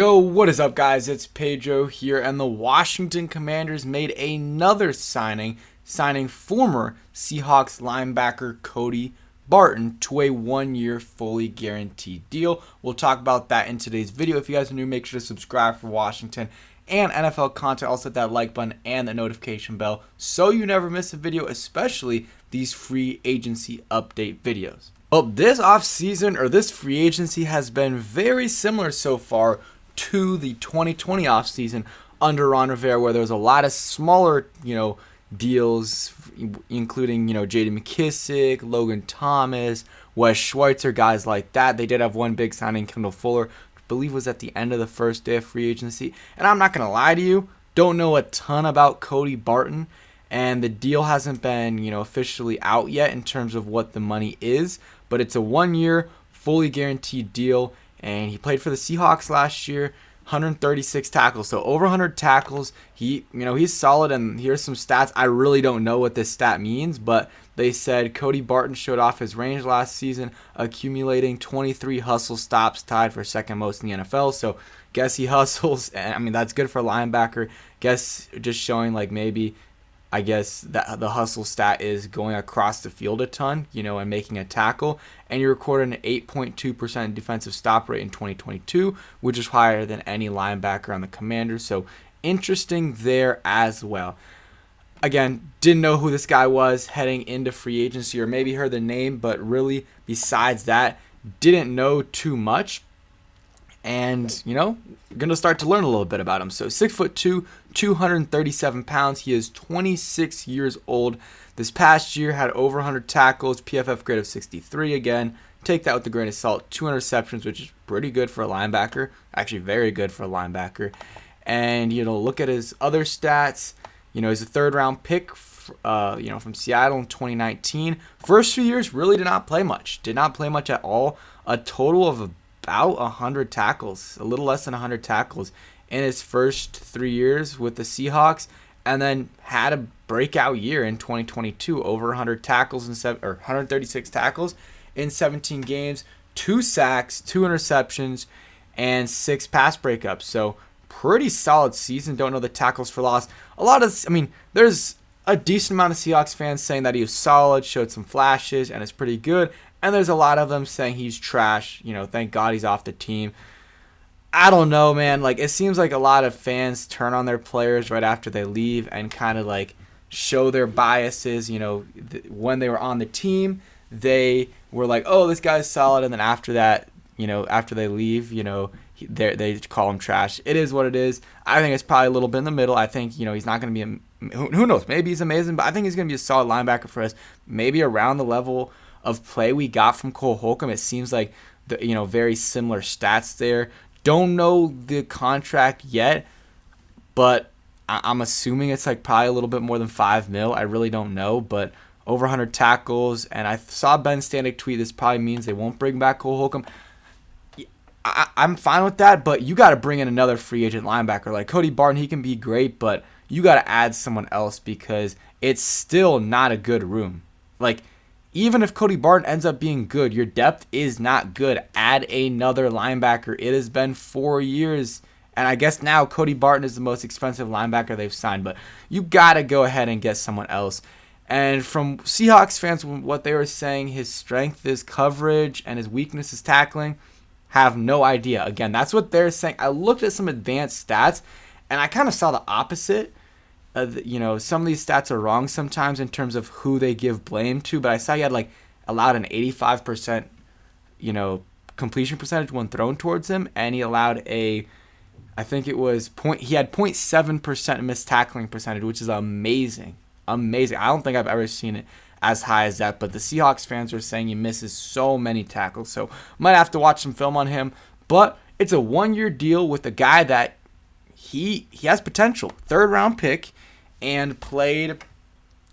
Yo, what is up, guys? It's Pedro here, and the Washington Commanders made another signing former Seahawks linebacker Cody Barton to a one-year fully guaranteed deal. We'll talk about that in today's video. If you guys are new, make sure to subscribe for Washington and NFL content. Also hit that like button and the notification bell so you never miss a video, especially these free agency update videos. Well, this offseason, or this free agency, has been very similar so far to the 2020 offseason under Ron Rivera, where there was a lot of smaller, deals, including, J.D. McKissick, Logan Thomas, Wes Schweitzer, guys like that. They did have one big signing, Kendall Fuller, I believe was at the end of the first day of free agency. And I'm not going to lie to you, don't know a ton about Cody Barton, and the deal hasn't been, officially out yet in terms of what the money is, but it's a one-year, fully guaranteed deal. And he played for the Seahawks last year, 136 tackles. So over 100 tackles. He's solid, and here's some stats. I really don't know what this stat means, but they said Cody Barton showed off his range last season, accumulating 23 hustle stops, tied for second most in the NFL. So guess he hustles, and that's good for a linebacker. Guess just showing I guess that the hustle stat is going across the field a ton, and making a tackle. And you recorded an 8.2% defensive stop rate in 2022, which is higher than any linebacker on the Commanders. So interesting there as well. Again, didn't know who this guy was heading into free agency, or maybe heard the name, but really besides that, didn't know too much. And, going to start to learn a little bit about him. So 6'2", 237 pounds. He is 26 years old. This past year had over 100 tackles, PFF grade of 63 again. Take that with a grain of salt. 2 interceptions, which is pretty good for a linebacker. Actually, very good for a linebacker. And, look at his other stats. He's a third-round pick, from Seattle in 2019. First few years really did not play much. Did not play much at all. A total of about 100 tackles, a little less than 100 tackles in his first 3 years with the Seahawks, and then had a breakout year in 2022, over 100 tackles and 136 tackles in 17 games, 2 sacks, 2 interceptions, and 6 pass breakups. So pretty solid season. Don't know the tackles for loss. There's a decent amount of Seahawks fans saying that he was solid, showed some flashes, and is pretty good. And there's a lot of them saying he's trash. Thank God he's off the team. I don't know, man. It seems like a lot of fans turn on their players right after they leave and kind of show their biases. When they were on the team, they were like, oh, this guy's solid. And then after that, after they leave, they call him trash. It is what it is. I think it's probably a little bit in the middle. I think, he's not going to be, who knows, maybe he's amazing, but I think he's going to be a solid linebacker for us, maybe around the level of play we got from Cole Holcomb. It seems like very similar stats there. Don't know the contract yet, but I'm assuming it's probably a little bit more than $5 million. I really don't know, but over 100 tackles. And I saw Ben Stanek tweet, this probably means they won't bring back Cole Holcomb. I'm fine with that, but you got to bring in another free agent linebacker. Like Cody Barton, he can be great, but you got to add someone else because it's still not a good room. Even if Cody Barton ends up being good, your depth is not good. Add another linebacker. It has been 4 years, and I guess now Cody Barton is the most expensive linebacker they've signed, but you got to go ahead and get someone else. And from Seahawks fans, what they were saying, his strength is coverage and his weakness is tackling, have no idea. Again, that's what they're saying. I looked at some advanced stats, and I kind of saw the opposite. Some of these stats are wrong sometimes in terms of who they give blame to, but I saw he had allowed an 85% completion percentage when thrown towards him, and he allowed he had 0.7% missed tackling percentage, which is amazing. I don't think I've ever seen it as high as that, but the Seahawks fans are saying he misses so many tackles, so might have to watch some film on him. But it's a one-year deal with a guy that he has potential. Third-round pick, and played,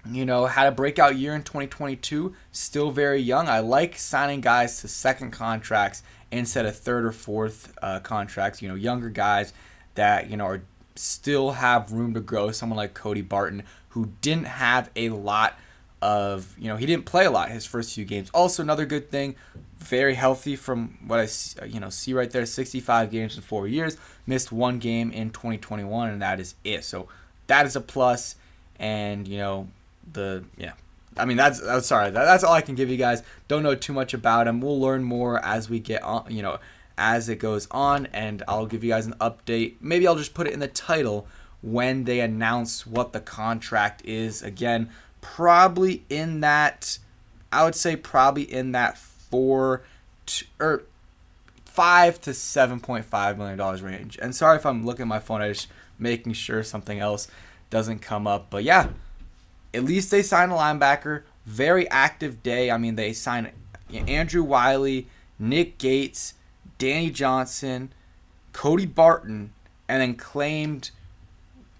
had a breakout year in 2022. Still very young. I like signing guys to second contracts instead of third or fourth contracts. Younger guys that, are still have room to grow. Someone like Cody Barton, who didn't have a lot of, he didn't play a lot his first few games. Also, another good thing, very healthy from what I see right there, 65 games in 4 years, missed 1 game in 2021, and that is it. So that is a plus, and that's all I can give you guys. Don't know too much about him. We'll learn more as we get on, as it goes on, and I'll give you guys an update. Maybe I'll just put it in the title when they announce what the contract is. Again, probably in that, I would say probably in that $5 to $7.5 million range. And sorry if I'm looking at my phone, I'm just making sure something else doesn't come up. But yeah, at least they signed a linebacker. Very active day. I mean, they signed Andrew Wiley, Nick Gates, Danny Johnson, Cody Barton, and then claimed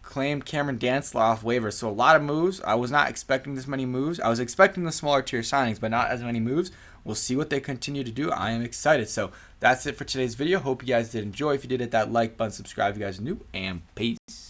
Cameron Dantzler off waivers. So a lot of moves. I was not expecting this many moves. I was expecting the smaller tier signings, but not as many moves. We'll see what they continue to do. I am excited. So that's it for today's video. Hope you guys did enjoy. If you did, hit that like button, subscribe if you guys are new, and peace.